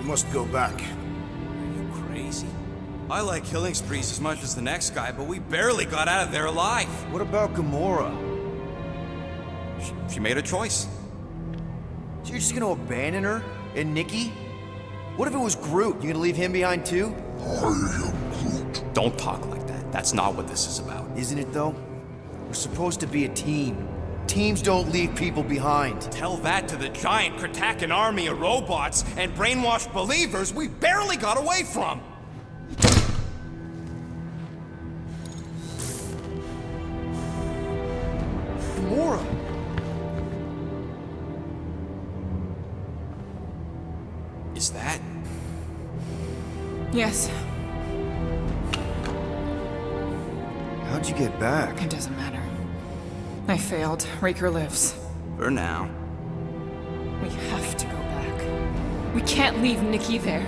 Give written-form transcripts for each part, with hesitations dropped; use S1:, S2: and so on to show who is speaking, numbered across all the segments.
S1: must go back.
S2: Are you crazy? I like killing sprees as much as the next guy, but we barely got out of there alive.
S3: What about Gamora?
S2: She made a choice.
S3: So you're just gonna abandon her? And Nikki? What if it was Groot? You gonna leave him behind too?
S2: Don't talk like that. That's not what this is about.
S3: Isn't it though? We're supposed to be a team. Teams don't leave people behind.
S2: Tell that to the giant Kratakan army of robots and brainwashed believers we barely got away from.
S3: Gamora!
S2: Is that?
S4: Yes,
S3: How'd you get back?
S4: it doesn't matter. I failed. Raker lives.
S2: For now.
S4: We have to go back. We can't leave Nikki there.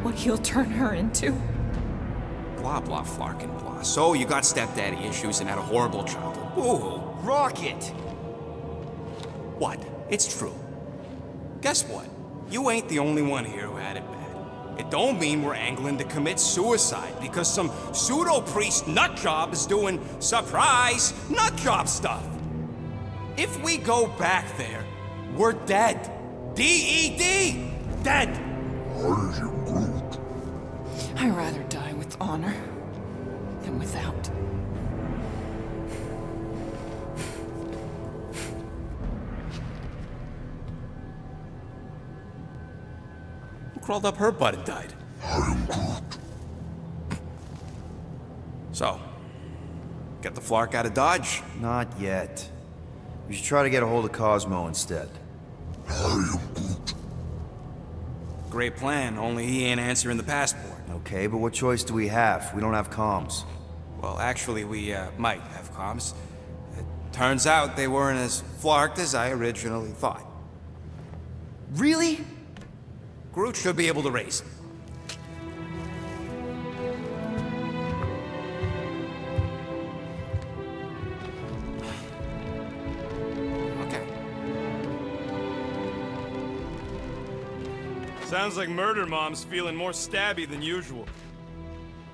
S4: What he'll turn her into.
S2: Blah, blah, flarkin' blah. So you got stepdaddy issues and had a horrible childhood. Ooh.
S3: Rocket!
S2: What? It's true. Guess what? You ain't the only one here who had it bad. It don't mean we're angling to commit suicide because some pseudo-priest nutjob is doing surprise nutjob stuff. If we go back there, we're dead. D-E-D! Dead!
S4: I'd rather die with honor than without.
S2: Who crawled up her butt and died? So, get the Flark out of Dodge?
S3: Not yet. We should try to get a hold of Cosmo instead.
S2: Great plan, only he ain't answering the passport.
S3: Okay, but what choice do we have? We don't have comms.
S2: Well, actually, we might have comms. It turns out they weren't as flarked as I originally thought.
S3: Really?
S2: Groot should be able to raise him. Okay.
S5: Sounds like Murder Mom's feeling more stabby than usual.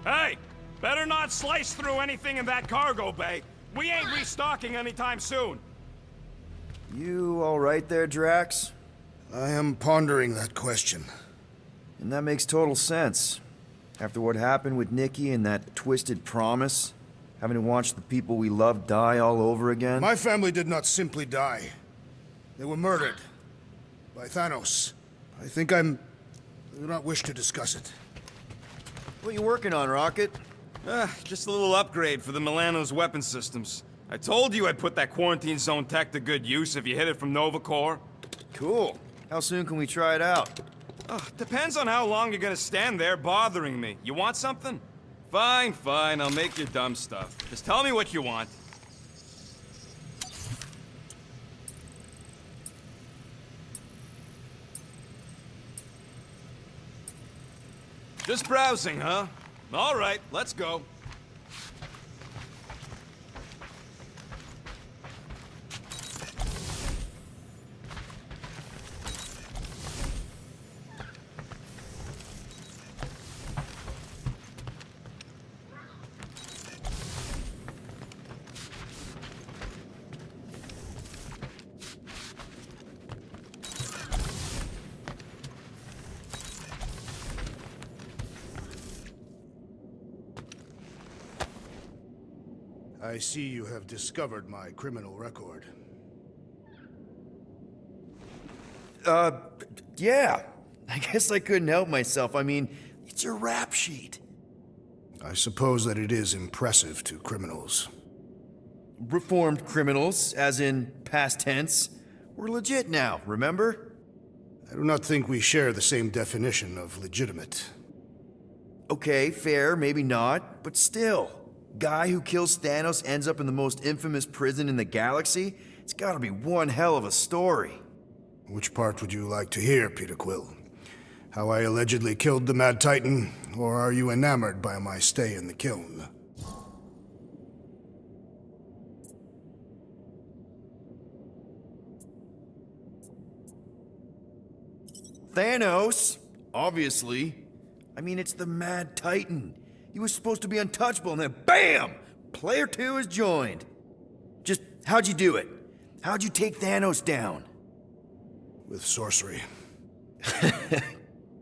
S5: Hey! Better not slice through anything in that cargo bay. We ain't restocking anytime soon.
S3: You alright there, Drax?
S1: I am pondering that question.
S3: And that makes total sense. After what happened with Nikki and that twisted promise, having to watch the people we love die all over again.
S1: My family did not simply die. They were murdered. By Thanos. I do not wish to discuss it.
S3: What you working on, Rocket?
S5: Just a little upgrade for the Milano's weapon systems. I told you I'd put that quarantine zone tech to good use if you hit it from Nova Core.
S3: Cool. How soon can we try it out?
S5: Depends on how long you're gonna stand there bothering me. You want something? Fine, fine, I'll make your dumb stuff. Just tell me what you want. Just browsing, huh? All right, let's go.
S1: I see you have discovered my criminal record.
S3: Yeah. I guess I couldn't help myself. I mean, it's a rap sheet.
S1: I suppose that it is impressive to criminals.
S3: Reformed criminals, as in past tense. We're legit now, remember?
S1: I do not think we share the same definition of legitimate.
S3: Okay, fair, maybe not, but still. Guy who kills Thanos ends up in the most infamous prison in the galaxy? It's gotta be one hell of a story.
S1: Which part would you like to hear, Peter Quill? How I allegedly killed the Mad Titan, or are you enamored by my stay in the kiln?
S3: Thanos, obviously. I mean, it's the Mad Titan. He was supposed to be untouchable, and then BAM! Player 2 has joined. Just, how'd you do it? How'd you take Thanos down?
S1: With sorcery.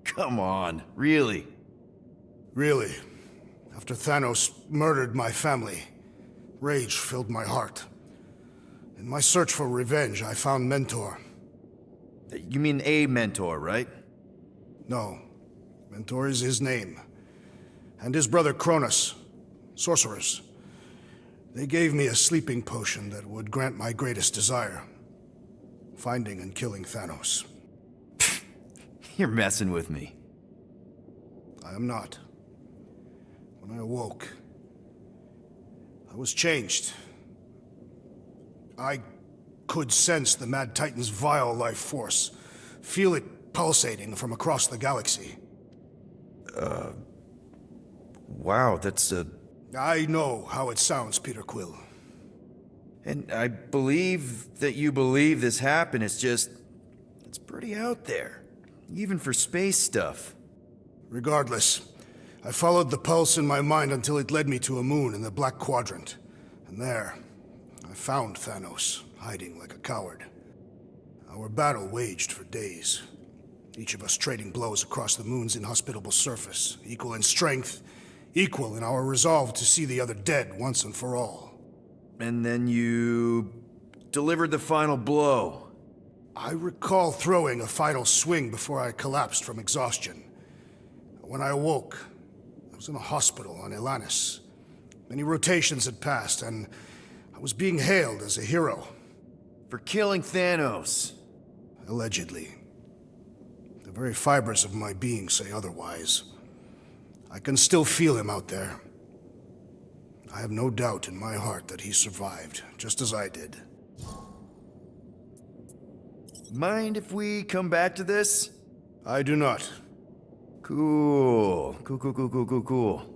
S3: Come on, really?
S1: Really. After Thanos murdered my family, rage filled my heart. In my search for revenge, I found Mentor.
S3: You mean a mentor, right?
S1: No. Mentor is his name. And his brother Cronus, sorcerers. They gave me a sleeping potion that would grant my greatest desire. Finding and killing Thanos.
S3: You're messing with me.
S1: I am not. When I awoke, I was changed. I could sense the Mad Titan's vile life force, feel it pulsating from across the galaxy.
S3: Wow, that's
S1: I know how it sounds, Peter Quill.
S3: And I believe that you believe this happened. It's just, it's pretty out there. Even for space stuff.
S1: Regardless, I followed the pulse in my mind until it led me to a moon in the Black Quadrant. And there, I found Thanos, hiding like a coward. Our battle waged for days. Each of us trading blows across the moon's inhospitable surface, equal in strength, equal in our resolve to see the other dead once and for all.
S3: And then you delivered the final blow.
S1: I recall throwing a final swing before I collapsed from exhaustion. When I awoke, I was in a hospital on Elanis. Many rotations had passed, and I was being hailed as a hero.
S3: For killing Thanos.
S1: Allegedly. The very fibers of my being say otherwise. I can still feel him out there. I have no doubt in my heart that he survived, just as I did.
S3: Mind if we come back to this?
S1: I do not.
S3: Cool. Cool.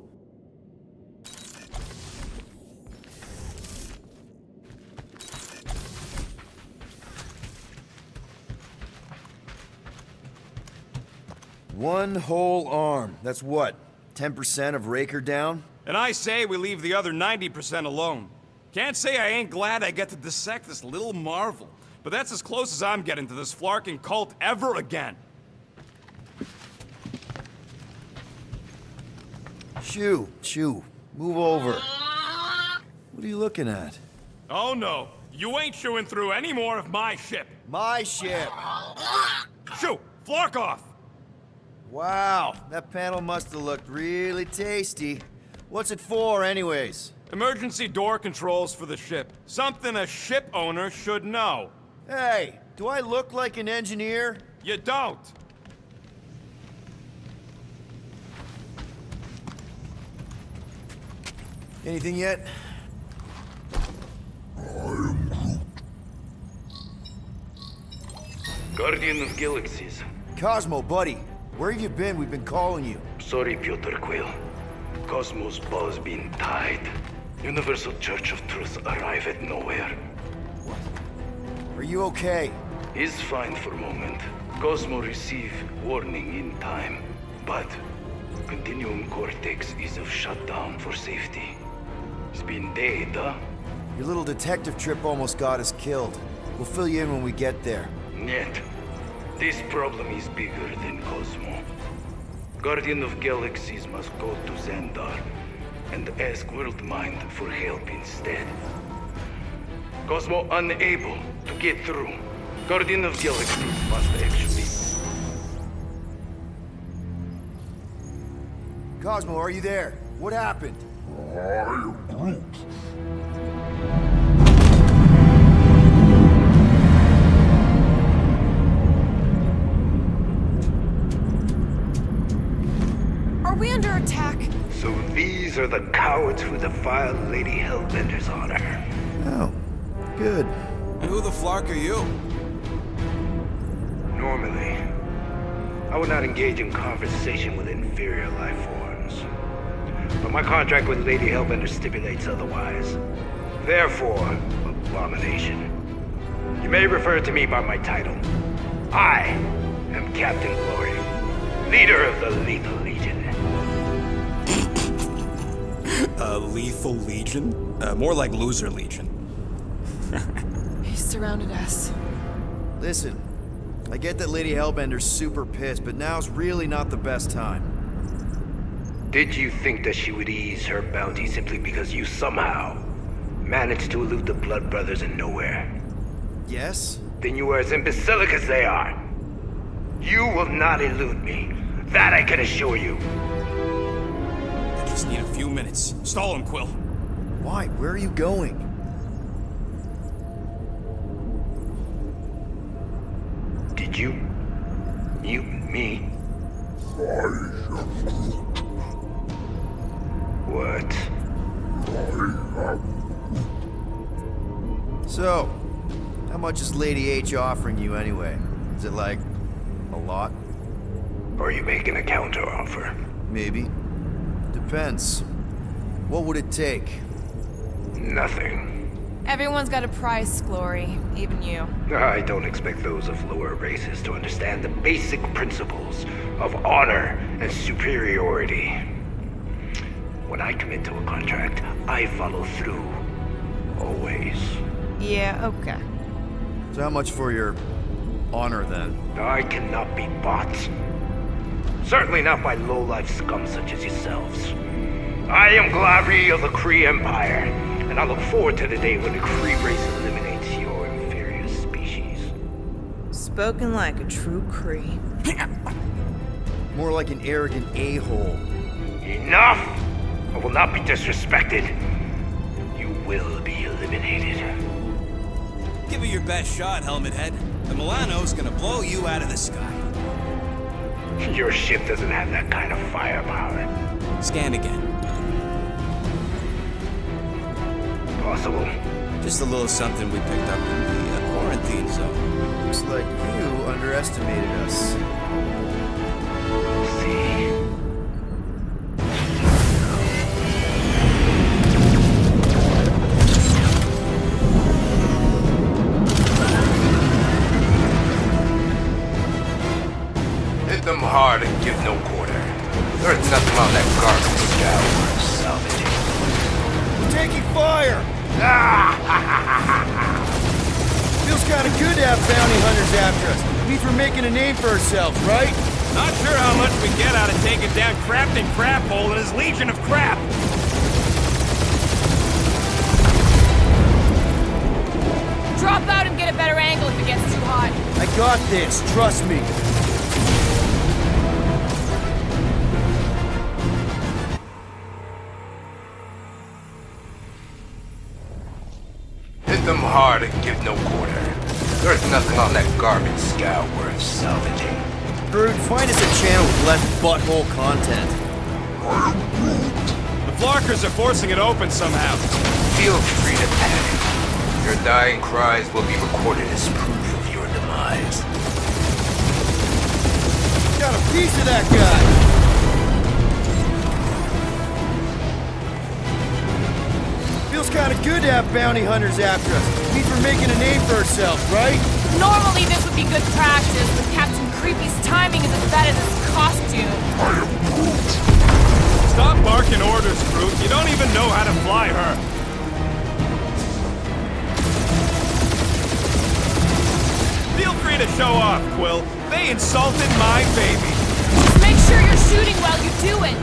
S3: One whole arm. That's what? 10% of Raker down?
S5: And I say we leave the other 90% alone. Can't say I ain't glad I get to dissect this little marvel, but that's as close as I'm getting to this flarking cult ever again.
S3: Shoo. Move over. What are you looking at?
S5: Oh no, you ain't chewing through any more of my ship.
S3: My ship.
S5: Shoo, flark off.
S3: Wow, that panel must have looked really tasty. What's it for, anyways?
S5: Emergency door controls for the ship. Something a ship owner should know.
S3: Hey, do I look like an engineer?
S5: You don't.
S3: Anything yet?
S6: Guardian of Galaxies.
S3: Cosmo, buddy. Where have you been? We've been calling you.
S6: Sorry, Peter Quill. Cosmos ball's been tied. Universal Church of Truth arrive at nowhere.
S3: Are you okay?
S6: He's fine for moment. Cosmo receive warning in time. But Continuum Cortex is of shutdown for safety. It's been dead, huh?
S3: Your little detective trip almost got us killed. We'll fill you in when we get there.
S6: Yet, this problem is bigger than Cosmo. Guardian of Galaxies must go to Xandar and ask Worldmind for help instead. Cosmo unable to get through. Guardian of Galaxies must actually...
S3: Cosmo, are you there? What happened?
S4: Are we under attack?
S6: So these are the cowards who defiled Lady Hellbender's honor.
S3: Oh, good.
S2: And who the flark are you?
S6: Normally, I would not engage in conversation with inferior life forms. But my contract with Lady Hellbender stipulates otherwise. Therefore, abomination. You may refer to me by my title. I am Captain Glory, leader of the Lethal Legion.
S2: Lethal Legion? More like Loser Legion.
S4: He surrounded us.
S3: Listen, I get that Lady Hellbender's super pissed, but now's really not the best time.
S6: Did you think that she would ease her bounty simply because you somehow managed to elude the Blood Brothers in nowhere?
S3: Yes?
S6: Then you are as imbecilic as they are. You will not elude me. That I can assure you.
S2: I just need a few minutes. Stall him, Quill.
S3: Why? Where are you going?
S6: Did you mute me? What?
S3: So, how much is Lady H offering you anyway? Is it like a lot?
S6: Are you making a counteroffer?
S3: Maybe. Depends. What would it take?
S6: Nothing.
S4: Everyone's got a price, Glory. Even you.
S6: I don't expect those of lower races to understand the basic principles of honor and superiority. When I commit to a contract, I follow through. Always.
S4: Yeah, okay.
S3: So how much for your honor then?
S6: I cannot be bought. Certainly not by low-life scum such as yourselves. I am Glavi of the Kree Empire, and I look forward to the day when the Kree race eliminates your inferior species.
S7: Spoken like a true Kree.
S3: More like an arrogant a-hole.
S6: Enough! I will not be disrespected. You will be eliminated.
S2: Give it your best shot, Helmet Head. The Milano's gonna blow you out of the sky.
S6: Your ship doesn't have that kind of firepower.
S2: Scan again.
S6: Possible.
S2: Just a little something we picked up in the quarantine zone.
S3: Looks like you underestimated us.
S6: We'll see. Hit them hard and give no quarter. There's nothing on that garbage scow worth salvaging.
S3: We're taking fire! Feels kind of good to have bounty hunters after us. Means we're making a name for ourselves, right?
S5: Not sure how much we get out of taking down Crafting Craphole and his legion of crap.
S4: Drop out and get a better angle if it gets too hot.
S3: I got this, trust me.
S6: Hit them hard and give no quarter. There's nothing on that garbage scow worth salvaging.
S3: Groot, find us a channel with less butthole content.
S5: The Flarkers are forcing it open somehow.
S6: Feel free to panic. Your dying cries will be recorded as proof of your demise.
S3: Got a piece of that guy! Feels kind of good to have bounty hunters after us. Means we're making a name for ourselves, right?
S4: Normally this would be good practice, but Captain Creepy's timing is as bad as his costume.
S5: Stop barking orders, Groot. You don't even know how to fly her. Feel free to show off, Quill. They insulted my baby.
S4: Just make sure you're shooting while you do it.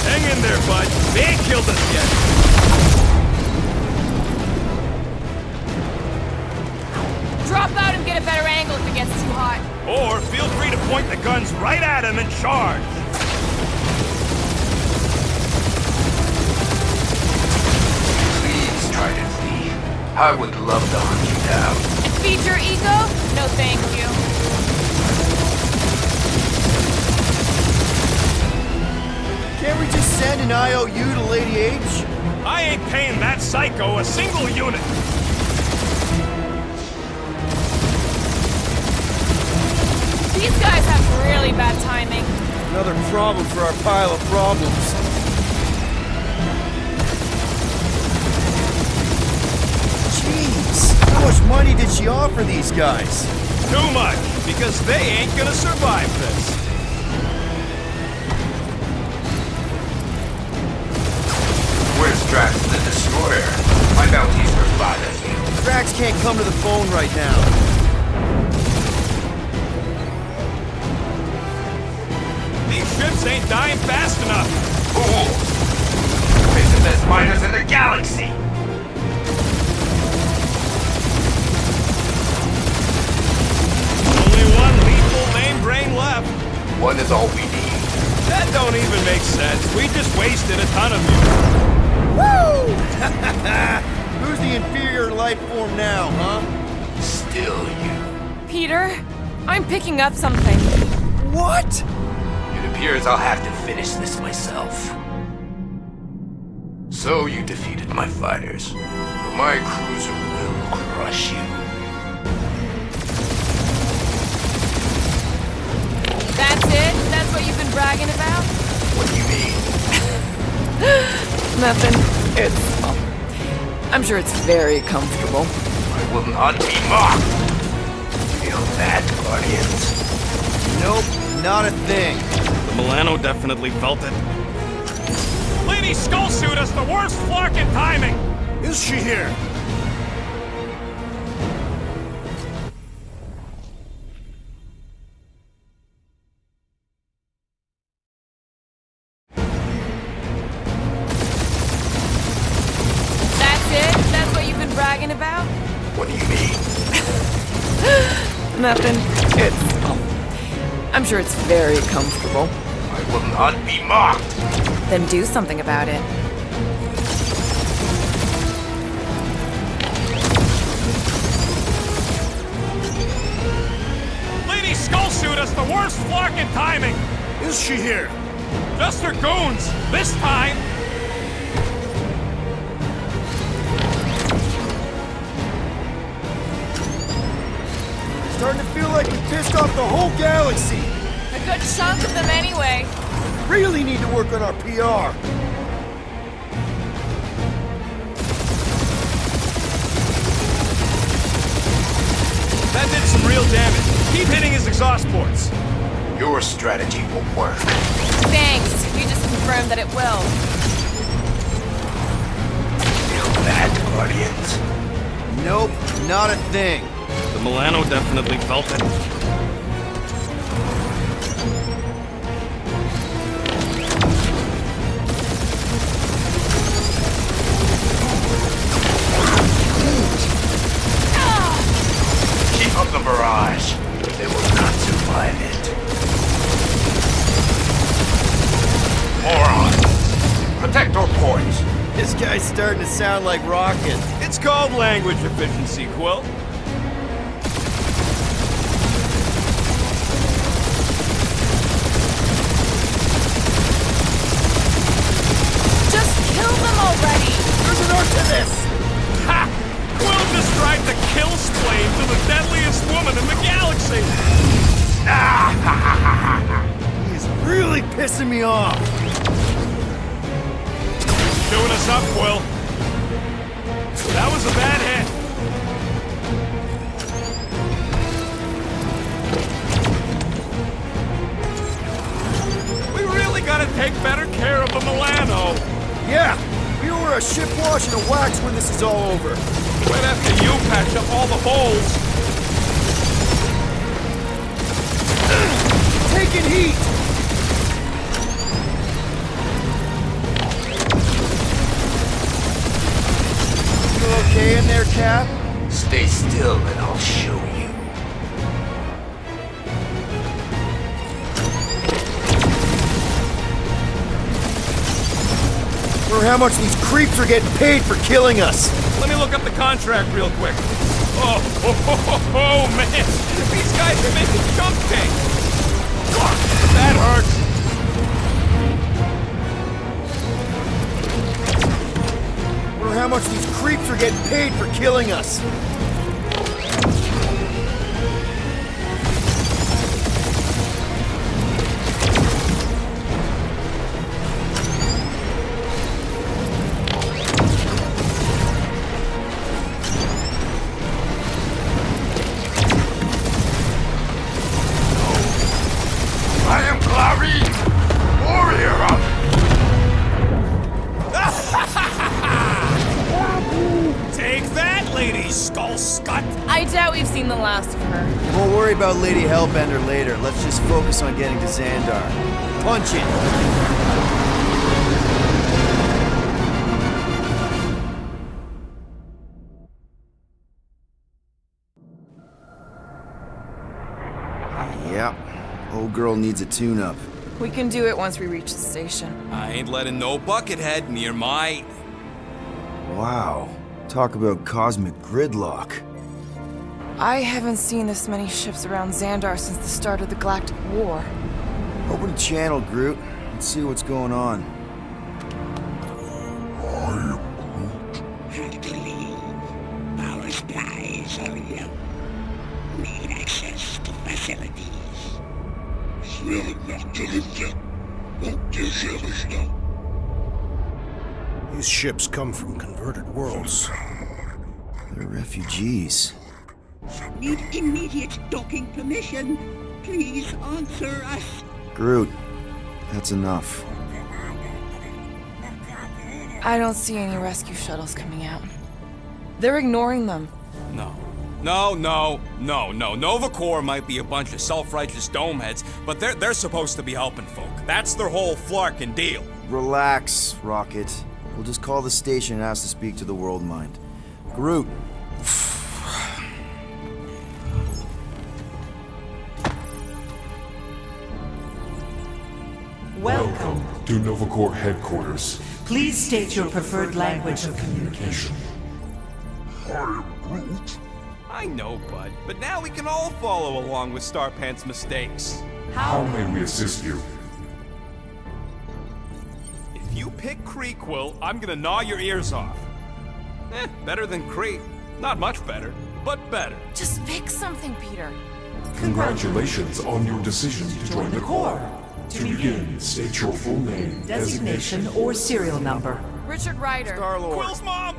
S5: Hang in there, bud. They ain't killed us yet.
S4: Drop out and get a better angle if it gets too hot.
S5: Or feel free to point the guns right at him and charge.
S6: Please, Trident V. I would love to hunt you down.
S4: And feed your ego? No thank you.
S3: Can't we just send an IOU to Lady H?
S5: I ain't paying that psycho a single unit.
S4: These guys have really bad timing.
S3: Another problem for our pile of problems. money did she offer these guys?
S5: Too much, because they ain't gonna survive this.
S8: Where's Drax the Destroyer? My bounties are bothering me.
S3: Drax can't come to the phone right now.
S5: These ships ain't dying fast enough.
S8: Fools! Business miners in the galaxy!
S5: Only one lethal main brain left.
S8: One is all we need.
S5: That don't even make sense. We just wasted a ton of you.
S3: Woo! Who's the inferior life form now, huh?
S8: Still you.
S4: Peter, I'm picking up something.
S3: What?
S8: It appears I'll have to finish this myself. So you defeated my fighters, but my cruiser will crush you.
S4: That's it? That's what you've been bragging about?
S8: What do you mean?
S4: Nothing. It's... I'm sure it's very comfortable.
S8: I will not be mocked. Feel that, Guardians?
S3: Nope, not a thing.
S5: The Milano definitely felt it. Lady Skullsuit has the worst flocking timing!
S1: Is she here?
S4: That's it? That's what you've been bragging about?
S8: What do you mean?
S4: Nothing. It's... I'm sure it's very comfortable.
S8: I will not be mocked.
S4: Then do something about it.
S5: Lady Skullsuit has the worst flocking timing!
S1: Is she here?
S5: Just her goons! This time!
S3: Starting to feel like we pissed off the whole galaxy.
S4: A good chunk of them anyway.
S3: Really need to work on our PR.
S5: That did some real damage. Keep hitting his exhaust ports.
S8: Your strategy will work.
S4: Thanks. You just confirmed that it will.
S8: Feel that, Guardians?
S3: Nope, not a thing.
S5: The Milano definitely felt it.
S8: Keep up the barrage. They will not survive it. Moron! Protect our ports.
S3: This guy's starting to sound like Rocket.
S5: It's called language efficiency, Quill.
S4: Just kill them already!
S3: There's an art to this!
S5: Ha! Quill just tried to kill Splane to the deadliest woman in the galaxy!
S3: He's really pissing me off.
S5: Doing us up, Quill. That was a bad hit. We really gotta take better care of the Milano.
S3: Yeah, we owe her a ship wash and a wax when this is all over.
S5: Right after you patch up all the holes.
S3: Taking heat! You okay in there, Cap?
S8: Stay still and I'll show you.
S3: Or how much these creeps are getting paid for killing us.
S5: Let me look up the contract real quick. Oh, man! These guys are making chunk cake! Fuck, that hurts!
S3: Or how much these creeps are getting paid for killing us.
S2: lady, skull scut!
S4: I doubt we've seen the last of her.
S3: We'll worry about Lady Hellbender later. Let's just focus on getting to Xandar. Punch it! Yep. Old girl needs a tune-up.
S4: We can do it once we reach the station.
S2: I ain't letting no buckethead near my...
S3: Wow. Talk about cosmic gridlock.
S4: I haven't seen this many ships around Xandar since the start of the Galactic War.
S3: Open the channel, Groot. Let's see what's going on.
S9: Have to leave. Our supplies are low. Need access to facilities.
S1: These ships come from converted worlds.
S3: They're refugees.
S9: Need immediate docking permission. Please answer us.
S3: Groot, that's enough.
S4: I don't see any rescue shuttles coming out. They're ignoring them.
S2: No. Nova Corps might be a bunch of self-righteous domeheads, but they're supposed to be helping folk. That's their whole flarkin' deal.
S3: Relax, Rocket. We'll just call the station and ask to speak to the World Mind. Groot.
S10: Welcome to Nova Corps headquarters. Please state your preferred language of communication.
S2: I know, bud, but now we can all follow along with Starpant's mistakes.
S10: How may we assist you?
S2: If you pick Kree, Quill, I'm gonna gnaw your ears off. Better than Kree. Not much better, but better.
S4: Just pick something, Peter.
S10: Congratulations on your decision to join the Corps. To begin, state your full name, designation, or serial number.
S4: Richard Ryder.
S3: Star-Lord.
S2: Quill's mom!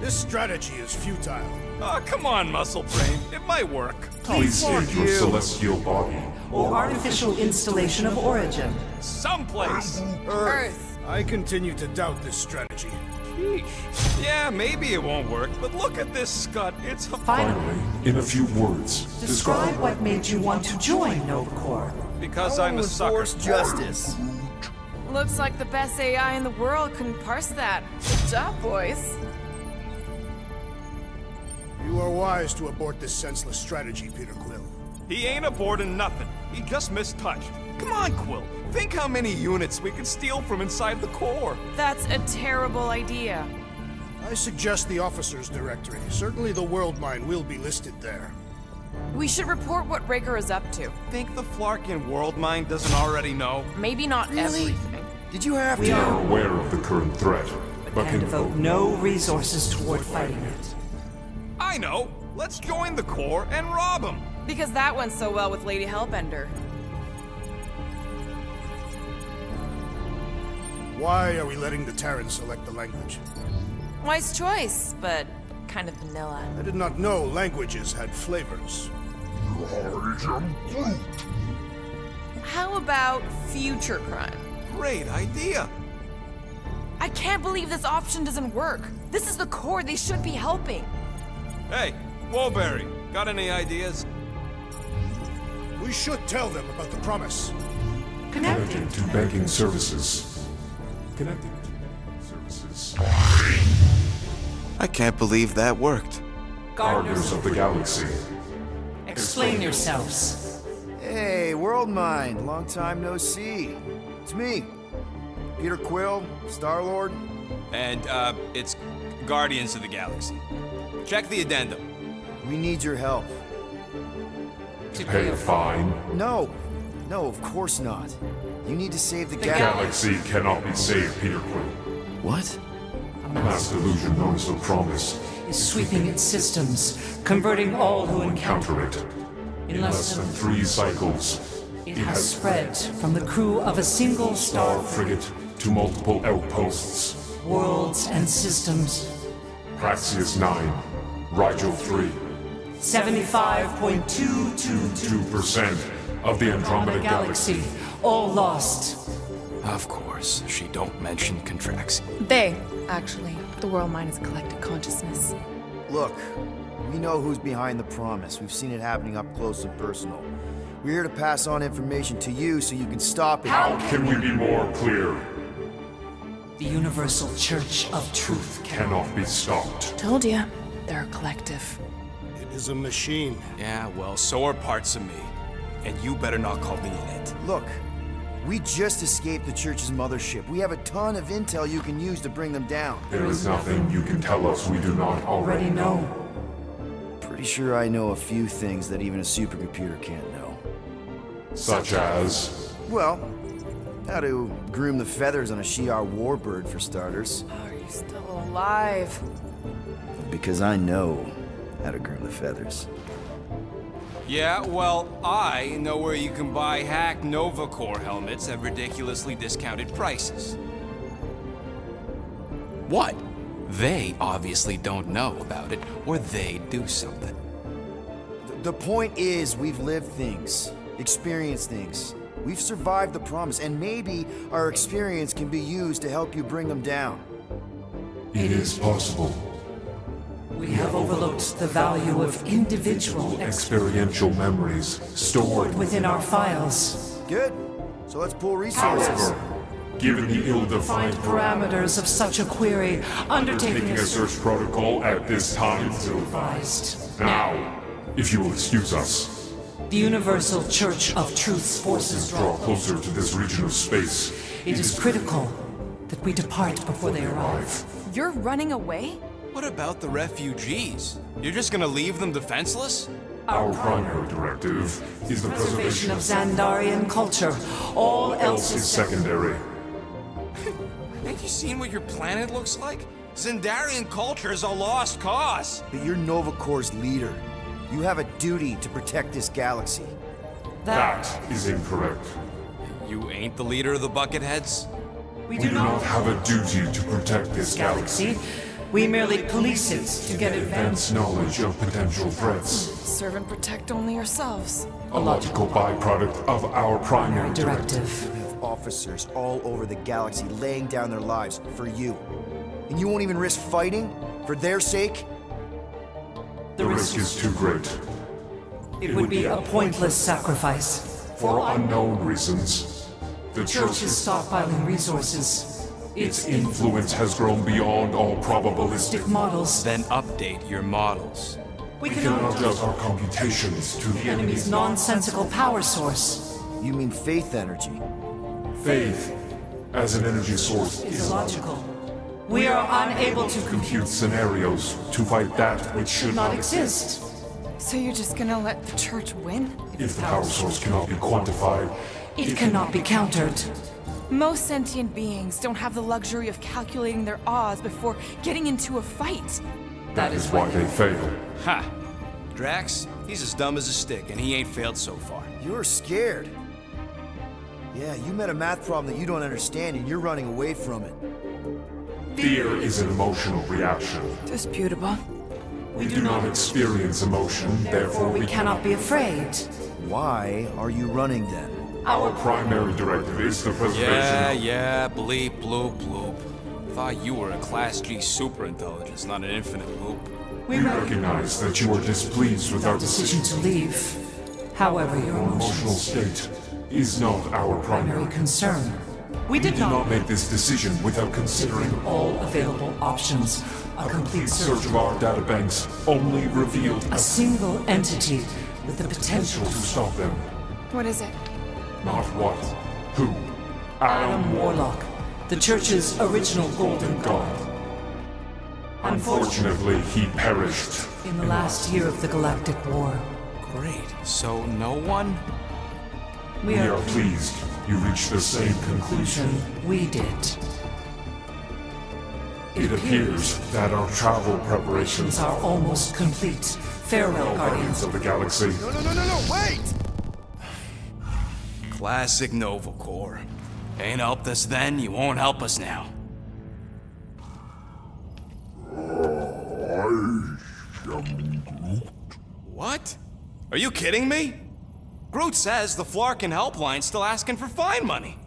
S1: This strategy is futile.
S2: Oh, come on, muscle brain. It might work.
S10: Please state your celestial body
S11: or artificial installation of origin.
S2: Someplace.
S4: Earth.
S1: I continue to doubt this strategy.
S2: Sheesh. Yeah, maybe it won't work, but look at this scut. It's a...
S10: Finally, in a few words,
S11: Describe what made you want to join Nova Corps.
S2: Because I'm a sucker.
S3: Enforce justice.
S4: Looks like the best AI in the world couldn't parse that. Good job, boys.
S1: You are wise to abort this senseless strategy, Peter Quill.
S2: He ain't aborting nothing. He just mistouched. Come on, Quill. Think how many units we could steal from inside the Corps.
S4: That's a terrible idea.
S1: I suggest the officers' directory. Certainly the World Mine will be listed there.
S4: We should report what Raker is up to.
S2: Think the Flarkin World Mine doesn't already know?
S4: Maybe not everything.
S3: Did you have
S10: we
S3: to?
S10: are aware of the current threat, but can
S11: devote no resources toward fighting it.
S2: I know. Let's join the Corps and rob them.
S4: Because that went so well with Lady Hellbender.
S1: Why are we letting the Terrans select the language?
S4: Wise choice, but kind of vanilla.
S1: I did not know languages had flavors.
S4: How about future crime?
S2: Great idea.
S4: I can't believe this option doesn't work. This is the Corps. They should be helping.
S2: Hey, Woolberry, got any ideas?
S1: We should tell them about the promise.
S10: connecting to banking services. Connecting to banking services.
S2: I can't believe that worked.
S10: Gardeners of the Galaxy.
S11: Explain yourselves.
S3: Hey, World Mind. Long time no see. It's me. Peter Quill, Star-Lord.
S2: And, it's Guardians of the Galaxy. Check the addendum.
S3: We need your help.
S10: To pay a fine?
S3: No. No, of course not. You need to save the
S10: The galaxy cannot be saved, Peter Quill.
S3: What?
S10: A mass delusion known as the Promise
S11: Is sweeping its systems, converting all who encounter
S10: counter it. In less than 3 cycles,
S11: it has spread from the crew of a single
S10: star
S11: star
S10: frigate to multiple outposts.
S11: worlds and systems.
S10: Praxius 9, Rigel 3.
S11: 75.222%
S10: 2% of the Andromeda Galaxy.
S11: all lost.
S2: Of course, she don't mention contracts.
S4: They, actually. The world mind is collective consciousness.
S3: Look, we know who's behind the promise. We've seen it happening up close and personal. We're here to pass on information to you so you can stop it.
S10: How can we be more clear?
S11: The Universal Church of Truth
S10: Cannot be stopped.
S4: Told ya. They're a collective.
S1: It is a machine.
S2: Yeah, well, so are parts of me. And you better not call me in it.
S3: Look, we just escaped the church's mothership. We have a ton of intel you can use to bring them down.
S10: There is nothing you can tell us we do not already know.
S3: Pretty sure I know a few things that even a supercomputer can't know.
S10: Such as...
S3: Well, how to groom the feathers on a Shi'ar warbird, for starters.
S4: Are you still alive?
S3: Because I know how to groom the feathers.
S2: Yeah, well, I know where you can buy hacked Nova Core helmets at ridiculously discounted prices. What? They obviously don't know about it, or they'd do something.
S3: The point is, we've lived things, experienced things. We've survived the promise, and maybe our experience can be used to help you bring them down.
S10: It is possible.
S11: We have overlooked the value of individual
S10: Experiential memories stored
S11: within our files.
S3: Good. So let's pool resources.
S10: However, given the ill-defined
S11: Parameters of such a query, undertaking
S10: taking a search protocol at this time to...
S11: advised.
S10: Now, if you will excuse us,
S11: The Universal Church of Truth's forces
S10: draw closer to this region of space.
S11: It is critical that we depart before they arrive.
S4: You're running away?
S2: What about the refugees? You're just gonna leave them defenseless?
S10: Our primary directive is the preservation
S11: of Xandarian culture. All else
S10: is
S11: is
S10: secondary.
S2: Ain't you seen what your planet looks like? Xandarian culture is a lost cause.
S3: But you're Nova Corps' leader. You have a duty to protect this galaxy.
S10: That is incorrect.
S2: You ain't the leader of the Bucketheads?
S11: We
S10: We do not have a duty to protect this galaxy.
S11: galaxy. We merely police it to get
S10: Advance
S11: advanced.
S10: knowledge of potential threats.
S4: Serve and protect only yourselves.
S10: A logical byproduct of our primary directive.
S11: Directive.
S3: We have officers all over the galaxy laying down their lives for you. And you won't even risk fighting? For their sake?
S10: The risk is too great.
S11: It would be a pointless sacrifice.
S10: For unknown reasons, the
S11: Church is stockpiling resources.
S10: its influence has grown beyond all probabilistic.
S11: Models.
S2: Then update your models.
S11: We
S10: We
S11: cannot
S10: cannot adjust our computations to the
S11: enemy's
S10: enemy's
S11: nonsensical power source.
S3: You mean faith energy?
S10: faith as an energy source
S11: Is
S10: is
S11: illogical. We are unable to
S10: compute scenarios to fight that which should
S11: not exist.
S4: So you're just gonna let the church win?
S10: If the power source cannot be quantified,
S11: It cannot be countered.
S4: Most sentient beings don't have the luxury of calculating their odds before getting into a fight.
S10: that is why they fail.
S2: Ha! Drax, he's as dumb as a stick, and he ain't failed so far.
S3: You're scared. Yeah, you met a math problem that you don't understand and you're running away from it.
S10: Fear is an emotional reaction.
S4: Disputable.
S10: We do not experience emotion, therefore
S11: We cannot be afraid.
S3: Why are you running then?
S10: Our primary directive is the preservation
S2: Yeah, bleep, bloop, bloop. Thought you were a Class G superintelligence, not an infinite loop.
S11: We
S10: We recognize that you are displeased with our
S11: decision
S10: decision.
S11: to leave. However, your
S10: Your emotional
S11: emotions
S10: state is not our
S11: primary
S10: primary.
S11: concern. We
S10: We
S11: did
S10: did not
S11: not
S10: make this decision without considering
S11: all available options. A complete
S10: search
S11: search
S10: of our databanks only revealed
S11: a single entity with the potential
S10: to stop them.
S4: What is it?
S10: Not what, who,
S11: Adam Warlock, the Church's original Golden God.
S10: Unfortunately, he perished.
S11: In the last year of the Galactic War,
S2: Great. So no one?
S11: we
S10: We
S11: are
S10: are pleased you reached the same conclusion.
S11: we did.
S10: It appears that our travel preparations
S11: are almost complete. Farewell,
S10: Guardians
S11: Guardians.
S10: of the Galaxy.
S3: No, wait!
S2: Classic Nova Core. Ain't helped us then, you won't help us now. What? Are you kidding me? Groot says the Flarkin helpline's still asking for fine money.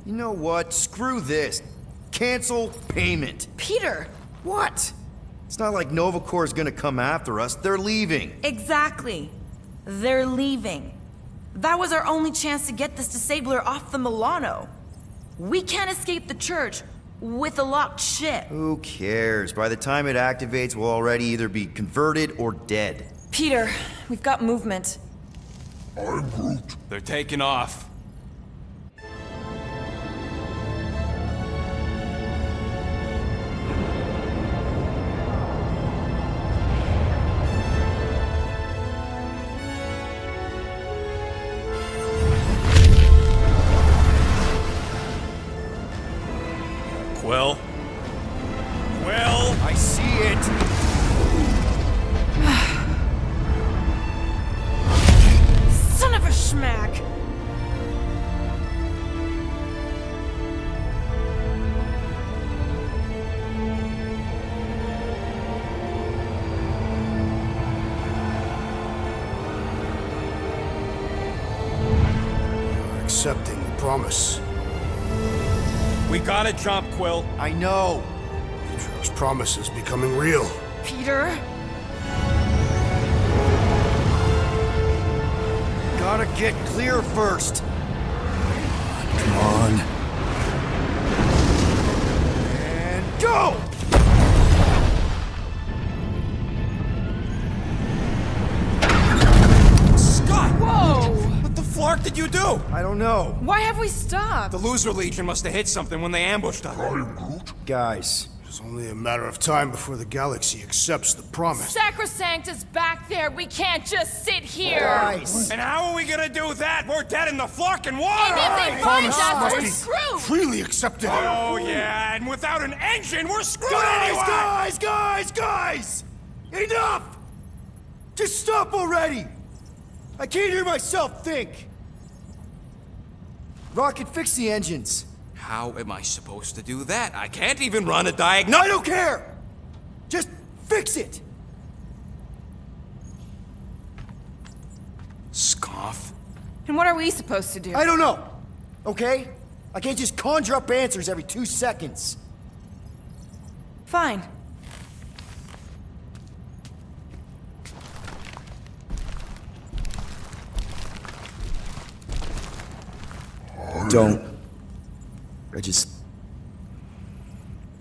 S3: You know what? Screw this. Cancel payment.
S7: Peter!
S3: What? It's not like Novacore's gonna come after us. They're leaving.
S7: Exactly. They're leaving. That was our only chance to get this disabler off the Milano. We can't escape the church with a locked ship.
S3: Who cares? By the time it activates, we'll already either be converted or dead.
S7: Peter, we've got movement.
S10: I'm Groot.
S2: They're taking off.
S5: Quill? Quill?
S3: I see it.
S7: Son of a schmack!
S1: You're accepting the promise.
S5: We gotta jump, Quill.
S3: I know.
S1: Petro's promise is becoming real.
S7: Peter?
S3: Gotta get clear first.
S1: Come on.
S3: And go!
S2: Scott!
S7: Whoa!
S2: What the flark did you do?
S3: I don't know.
S7: Why have we stopped?
S2: The Loser Legion must have hit something when they ambushed us.
S3: Guys,
S1: It's only a matter of time before the galaxy accepts the promise.
S4: Sacrosanct is back there. We can't just sit here.
S3: guys.
S5: And how are we gonna do that? We're dead in the fucking water!
S4: And if they find us,
S1: must
S4: we're
S1: be
S4: screwed.
S1: freely accepted.
S5: Oh yeah, and without an engine, we're screwed anyway!
S3: Guys! Enough! Just stop already! I can't hear myself think! Rocket, fix the engines.
S2: How am I supposed to do that? I can't even run a diagnostic.
S3: I don't care! Just fix it!
S2: Scoff.
S7: And what are we supposed to do?
S3: I don't know, okay? I can't just conjure up answers every 2 seconds.
S7: Fine.
S3: Don't. I just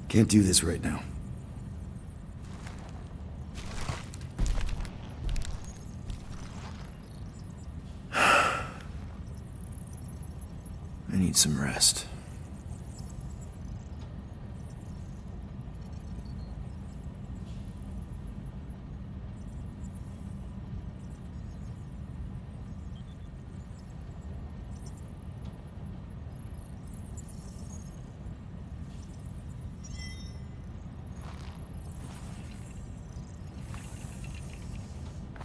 S3: can't do this right now. I need some rest.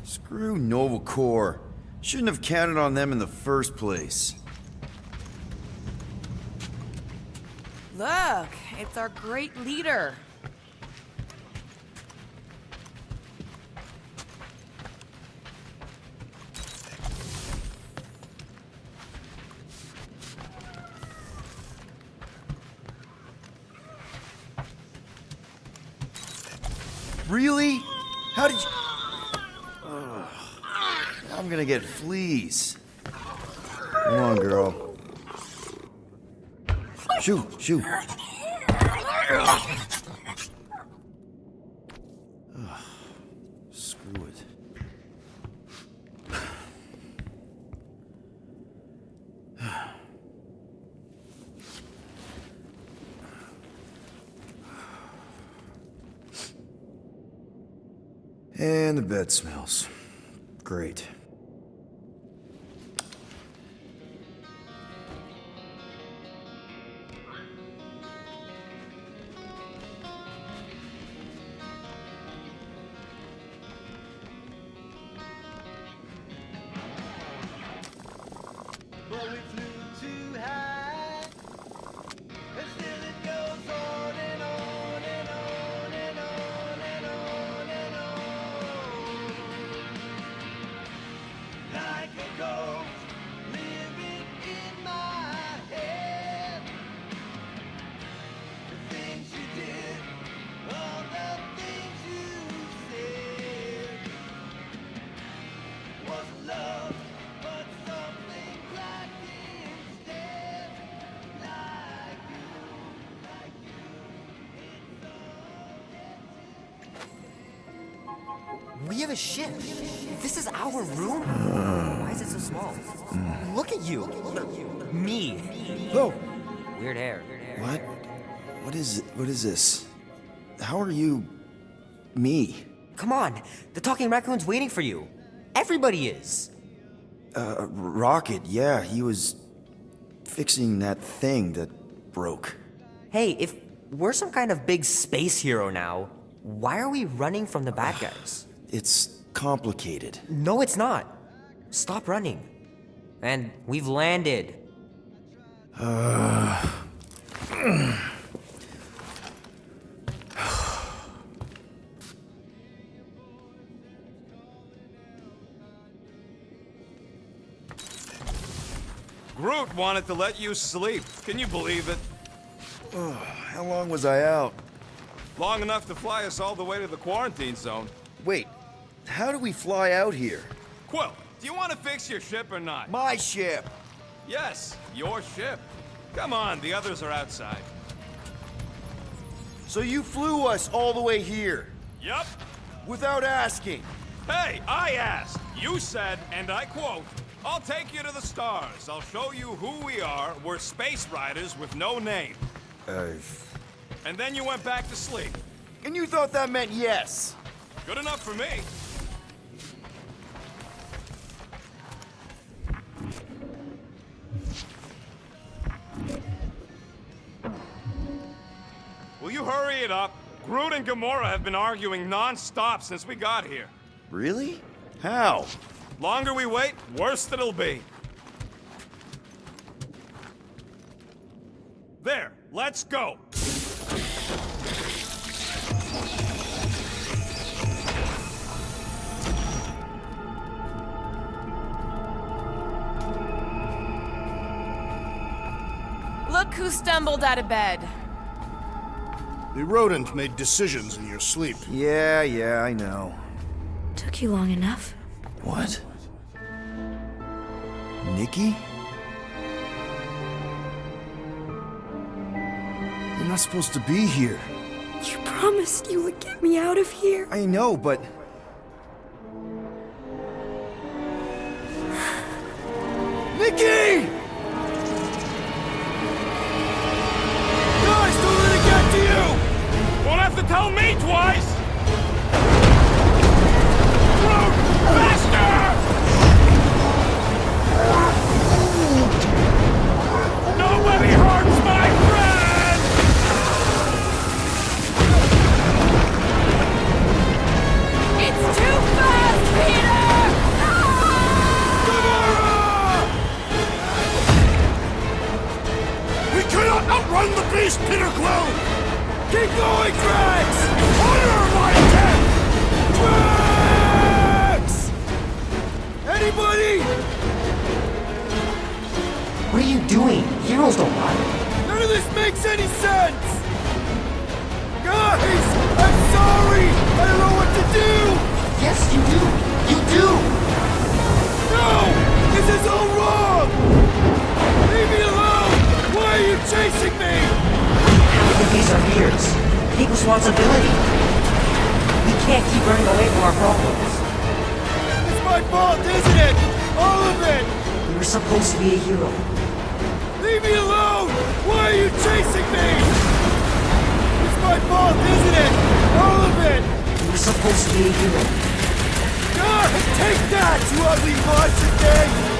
S3: Screw Novacore. Shouldn't have counted on them in the first place.
S7: Look, it's our great leader.
S3: Really? How did you... Ugh. I'm gonna get fleas. Come on, girl. Shoot, shoot. Ugh. Screw it. And the bed smells. Great.
S12: We have a ship. This is our room? Why is it so small? Look at you. Me.
S3: Oh!
S12: Weird hair.
S3: What? What is this? How are you... me?
S12: Come on. The talking raccoon's waiting for you. Everybody is.
S3: Rocket, yeah, he was... fixing that thing that broke.
S12: Hey, if we're some kind of big space hero now, why are we running from the bad guys?
S3: It's complicated.
S12: No, it's not. Stop running. And we've landed.
S5: Groot wanted to let you sleep. Can you believe it?
S3: How long was I out?
S5: Long enough to fly us all the way to the quarantine zone.
S3: Wait, how do we fly out here?
S5: Quill, do you want to fix your ship or not?
S3: My ship!
S5: Yes, your ship. Come on, the others are outside.
S3: So you flew us all the way here?
S5: Yup.
S3: Without asking?
S5: Hey, I asked. You said, and I quote, "I'll take you to the stars. I'll show you who we are. We're space riders with no name." And then you went back to sleep.
S3: And you thought that meant yes?
S5: Good enough for me. Will you hurry it up? Groot and Gamora have been arguing non-stop since we got here.
S3: Really? How?
S5: Longer we wait, worse it'll be. There, let's go.
S7: Look who stumbled out of bed.
S1: The rodent made decisions in your sleep.
S3: Yeah, I know.
S13: Took you long enough.
S3: What? Nikki? You're not supposed to be here.
S13: You promised you would get me out of here.
S3: I know, but... Nikki! Guys, don't let it get to you!
S5: Won't have to tell me twice! Groot, faster! Nobody hurts my friend!
S7: It's too fast, Peter!
S1: We cannot outrun the beast, Peter Quill!
S3: Keep going, Drax!
S1: Honor my death!
S3: Drax! Anybody?
S12: What are you doing? Heroes don't run.
S3: None of this makes any sense! Guys! I'm sorry! I don't know what to do!
S12: Yes, you do. You do.
S3: No! This is all wrong! Leave me alone! Why are you chasing me?
S12: Because these are fears. Take responsibility. We can't keep running away from our problems.
S3: It's my fault, isn't it? All of it!
S12: You were supposed to be a hero.
S3: Leave me alone! Why are you chasing me? It's my fault, isn't it? All of it!
S12: You were supposed to be a hero.
S3: God, take that, you ugly monster thing!